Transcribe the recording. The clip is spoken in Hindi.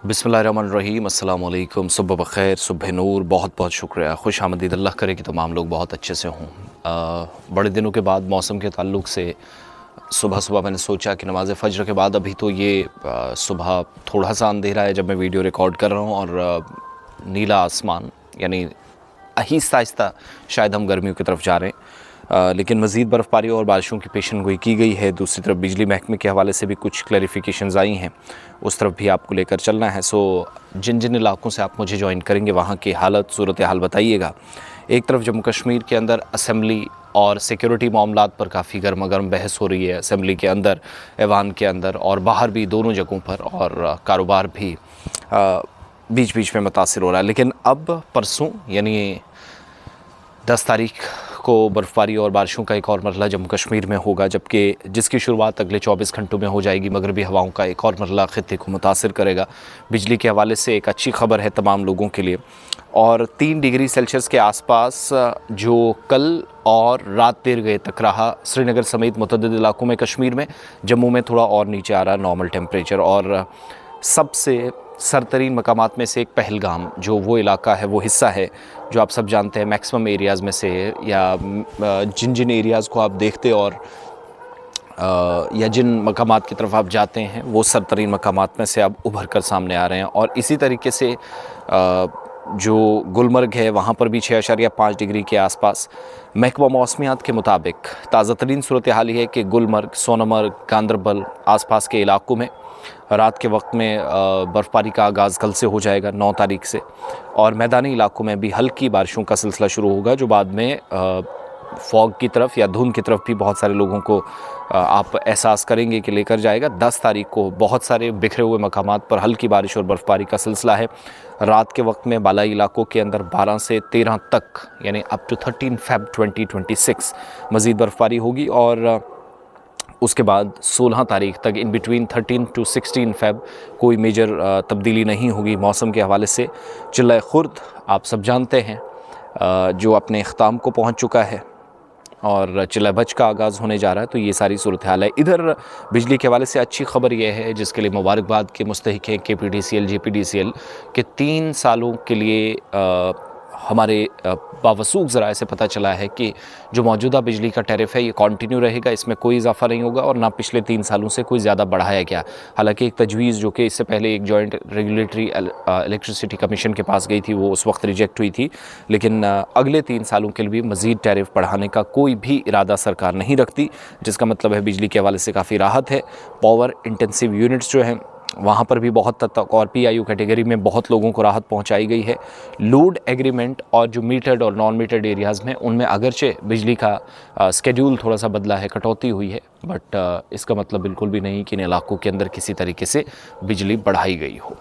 बिस्मिल्लाहिर्रहमानिर्रहीम, अस्सलाम वालेकुम, सुबह बख़ैर, सुबह नूर। बहुत बहुत शुक्रिया, खुश आमदीद। अल्लाह करे कि तमाम लोग बहुत अच्छे से हों। बड़े दिनों के बाद मौसम के ताल्लुक़ से सुबह सुबह मैंने सोचा कि नमाज़ फ़ज्र के बाद अभी तो ये सुबह थोड़ा सा अंधेरा है जब मैं वीडियो रिकॉर्ड कर रहा हूँ और नीला आसमान, यानी आहिस्ता आहिस्ता शायद हम गर्मियों की तरफ जा रहे हैं। लेकिन मज़ीद बर्फ़बारी और बारिशों की पेशन गोई की गई है। दूसरी तरफ बिजली महकमे के हवाले से भी कुछ क्लैरिफिकेशंस आई हैं, उस तरफ भी आपको लेकर चलना है। सो जिन जिन इलाकों से आप मुझे ज्वाइन करेंगे वहाँ की हालत सूरत हाल बताइएगा। एक तरफ जम्मू कश्मीर के अंदर असम्बली और सिक्योरिटी मामलात पर काफ़ी गर्मा गर्म बहस हो रही है, असम्बली के अंदर, ऐवान के अंदर और बाहर भी, दोनों जगहों पर, और कारोबार भी बीच बीच में मुतासिर हो रहा है। लेकिन अब परसों यानी 10 तारीख को बर्फ़बारी और बारिशों का एक और मरहला जम्मू कश्मीर में होगा, जबकि जिसकी शुरुआत अगले 24 घंटों में हो जाएगी। मगरबी हवाओं का एक और मरहला ख़ित्ते को मुतासिर करेगा। बिजली के हवाले से एक अच्छी खबर है तमाम लोगों के लिए। और 3 डिग्री सेल्सियस के आसपास जो कल और रात देर गए तक रहा श्रीनगर समेत मुतअद्दिद इलाकों में कश्मीर में, जम्मू में थोड़ा और नीचे आ रहा है नॉर्मल टेम्परेचर। और सबसे सरतरीन मकामात में से एक पहलगाम, जो वो इलाका है, वो हिस्सा है जो आप सब जानते हैं मैक्सिमम एरियाज़ में से, या जिन जिन एरियाज़ को आप देखते और या जिन मकामात की तरफ आप जाते हैं वो सरतरीन मकामात में से अब उभर कर सामने आ रहे हैं। और इसी तरीके से जो गुलमर्ग है वहाँ पर भी 6.5 डिग्री के आसपास। महकमा मौसमियात के मुताबिक ताज़ा तरीन सूरत हाल ये है कि गुलमर्ग, सोनमर्ग, गांदरबल आसपास के इलाकों में रात के वक्त में बर्फ़बारी का आगाज़ कल से हो जाएगा 9 तारीख से, और मैदानी इलाकों में भी हल्की बारिशों का सिलसिला शुरू होगा, जो बाद में फॉग की तरफ या धुंध की तरफ भी बहुत सारे लोगों को आप एहसास करेंगे कि लेकर जाएगा। 10 तारीख को बहुत सारे बिखरे हुए मकामात पर हल्की बारिश और बर्फ़बारी का सिलसिला है। रात के वक्त में बालाई इलाकों के अंदर 12 से 13 तक, यानी अप टू 13 फ़ेब 2026 मज़ीद बर्फ़बारी होगी। और उसके बाद 16 तारीख तक इन बिटवीन 13 टू 16 फ़ेब कोई मेजर तब्दीली नहीं होगी मौसम के हवाले से। चिल्ला खुर्द आप सब जानते हैं जो अपने इख्ताम को पहुंच चुका है और चिल्ला बच का आगाज़ होने जा रहा है। तो ये सारी सूरत हाल है। इधर बिजली के हवाले से अच्छी खबर यह है, जिसके लिए मुबारकबाद के मुस्तहिक हैं KPDCL JPDCL के 3 सालों के लिए हमारे बावसूख ज़राए से पता चला है कि जो मौजूदा बिजली का टैरिफ है ये कंटिन्यू रहेगा, इसमें कोई इजाफा नहीं होगा और ना पिछले 3 सालों से कोई ज़्यादा बढ़ाया गया। हालांकि एक तजवीज़ जो कि इससे पहले एक जॉइंट रेगुलेटरी इलेक्ट्रिसिटी कमीशन के पास गई थी वो उस वक्त रिजेक्ट हुई थी, लेकिन अगले 3 सालों के लिए मज़ीद टैरिफ बढ़ाने का कोई भी इरादा सरकार नहीं रखती, जिसका मतलब है बिजली के हवाले से काफ़ी राहत है। पावर इंटेंसिव यूनिट्स जो हैं वहाँ पर भी बहुत हद तक और PIU कैटेगरी में बहुत लोगों को राहत पहुँचाई गई है। लोड एग्रीमेंट और जो मीटर्ड और नॉन मीटर्ड एरियाज़ में उनमें अगरचे बिजली का स्केड्यूल थोड़ा सा बदला है, कटौती हुई है, बट इसका मतलब बिल्कुल भी नहीं कि इन इलाकों के अंदर किसी तरीके से बिजली बढ़ाई गई हो।